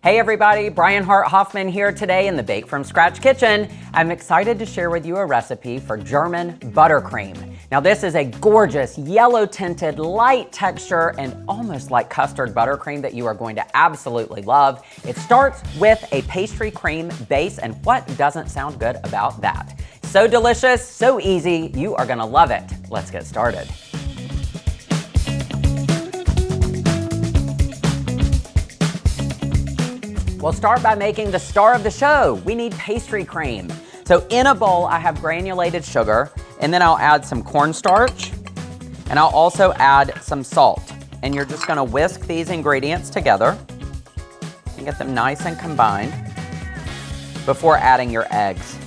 Hey everybody, Brian Hart Hoffman here today in the Bake From Scratch kitchen. I'm excited to share with you a recipe for German buttercream. Now this is a gorgeous yellow tinted, light texture and almost like custard buttercream that you are going to absolutely love. It starts with a pastry cream base, and what doesn't sound good about that? So delicious, so easy, you are gonna love it. Let's get started. We'll start by making the star of the show. We need pastry cream. So in a bowl, I have granulated sugar, and then I'll add some cornstarch, and I'll also add some salt. And you're just gonna whisk these ingredients together and get them nice and combined before adding your eggs.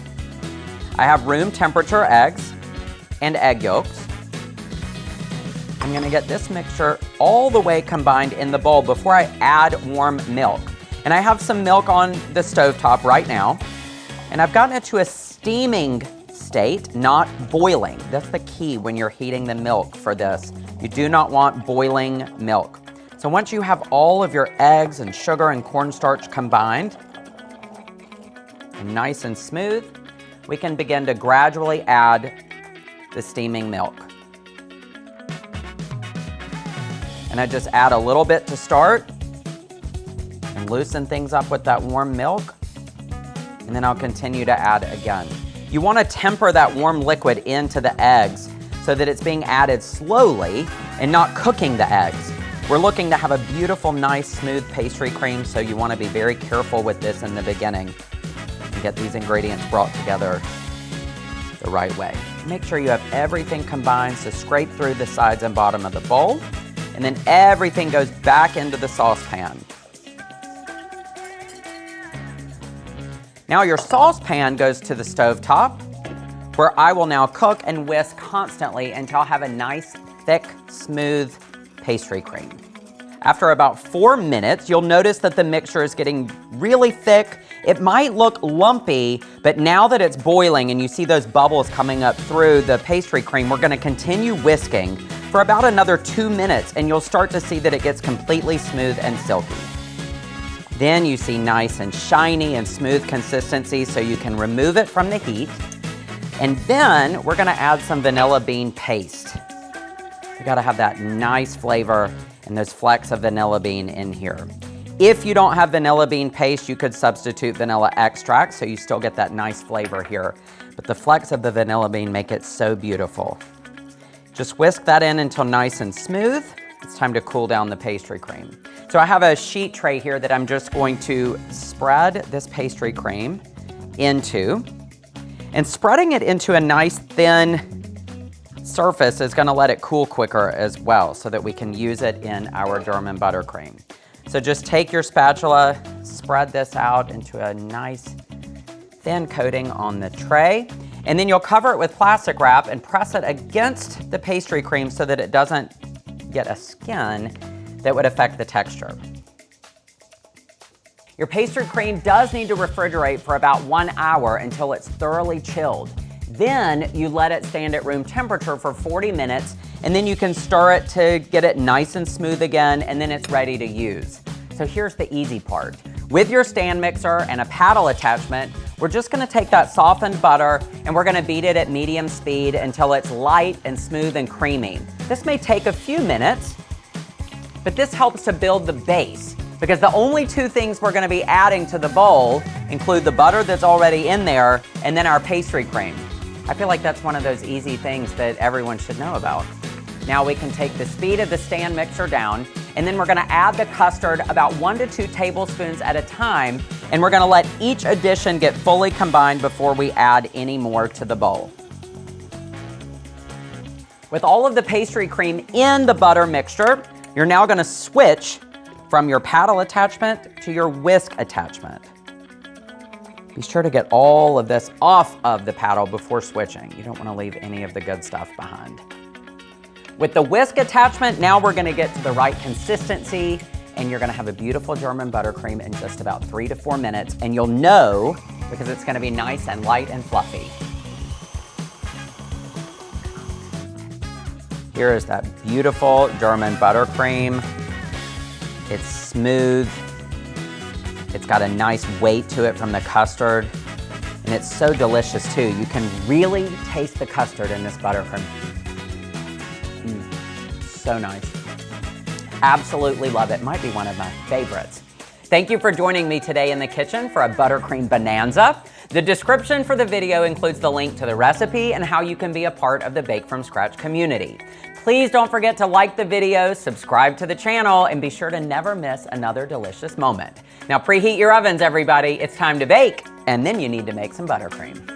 I have room temperature eggs and egg yolks. I'm gonna get this mixture all the way combined in the bowl before I add warm milk. And I have some milk on the stovetop right now, and I've gotten it to a steaming state, not boiling. That's the key when you're heating the milk for this. You do not want boiling milk. So once you have all of your eggs and sugar and cornstarch combined and nice and smooth, we can begin to gradually add the steaming milk. And I just add a little bit to start, and loosen things up with that warm milk, and then I'll continue to add again. You want to temper that warm liquid into the eggs so that it's being added slowly and not cooking the eggs. We're looking to have a beautiful, nice, smooth pastry cream, so you want to be very careful with this in the beginning and get these ingredients brought together the right way. Make sure you have everything combined, so scrape through the sides and bottom of the bowl, and then everything goes back into the saucepan. Now your saucepan goes to the stovetop, where I will now cook and whisk constantly until I have a nice, thick, smooth pastry cream. After about 4 minutes, you'll notice that the mixture is getting really thick. It might look lumpy, but now that it's boiling and you see those bubbles coming up through the pastry cream, we're gonna continue whisking for about another 2 minutes, and you'll start to see that it gets completely smooth and silky. Then you see nice and shiny and smooth consistency, so you can remove it from the heat. And then we're gonna add some vanilla bean paste. You gotta have that nice flavor and those flecks of vanilla bean in here. If you don't have vanilla bean paste, you could substitute vanilla extract, so you still get that nice flavor here. But the flecks of the vanilla bean make it so beautiful. Just whisk that in until nice and smooth. It's time to cool down the pastry cream. So I have a sheet tray here that I'm just going to spread this pastry cream into. And spreading it into a nice thin surface is gonna let it cool quicker as well, so that we can use it in our German buttercream. So just take your spatula, spread this out into a nice thin coating on the tray, and then you'll cover it with plastic wrap and press it against the pastry cream so that it doesn't get a skin that would affect the texture. Your pastry cream does need to refrigerate for about 1 hour until it's thoroughly chilled. Then you let it stand at room temperature for 40 minutes, and then you can stir it to get it nice and smooth again, and then it's ready to use. So here's the easy part. With your stand mixer and a paddle attachment, we're just gonna take that softened butter and we're gonna beat it at medium speed until it's light and smooth and creamy. This may take a few minutes, but this helps to build the base, because the only two things we're gonna be adding to the bowl include the butter that's already in there and then our pastry cream. I feel like that's one of those easy things that everyone should know about. Now we can take the speed of the stand mixer down, and then we're gonna add the custard about 1 to 2 tablespoons at a time, and we're gonna let each addition get fully combined before we add any more to the bowl. With all of the pastry cream in the butter mixture, you're now gonna switch from your paddle attachment to your whisk attachment. Be sure to get all of this off of the paddle before switching. You don't wanna leave any of the good stuff behind. With the whisk attachment, now we're gonna get to the right consistency, and you're gonna have a beautiful German buttercream in just about 3 to 4 minutes, and you'll know because it's gonna be nice and light and fluffy. Here is that beautiful German buttercream. It's smooth, It's got a nice weight to it from the custard, and it's so delicious too. You can really taste the custard in this buttercream. So nice. Absolutely love it. Might be one of my favorites. Thank you for joining me today in the kitchen for a buttercream bonanza. The description for the video includes the link to the recipe and how you can be a part of the Bake From Scratch community. Please don't forget to like the video, subscribe to the channel, and be sure to never miss another delicious moment. Now preheat your ovens, everybody. It's time to bake, and then you need to make some buttercream.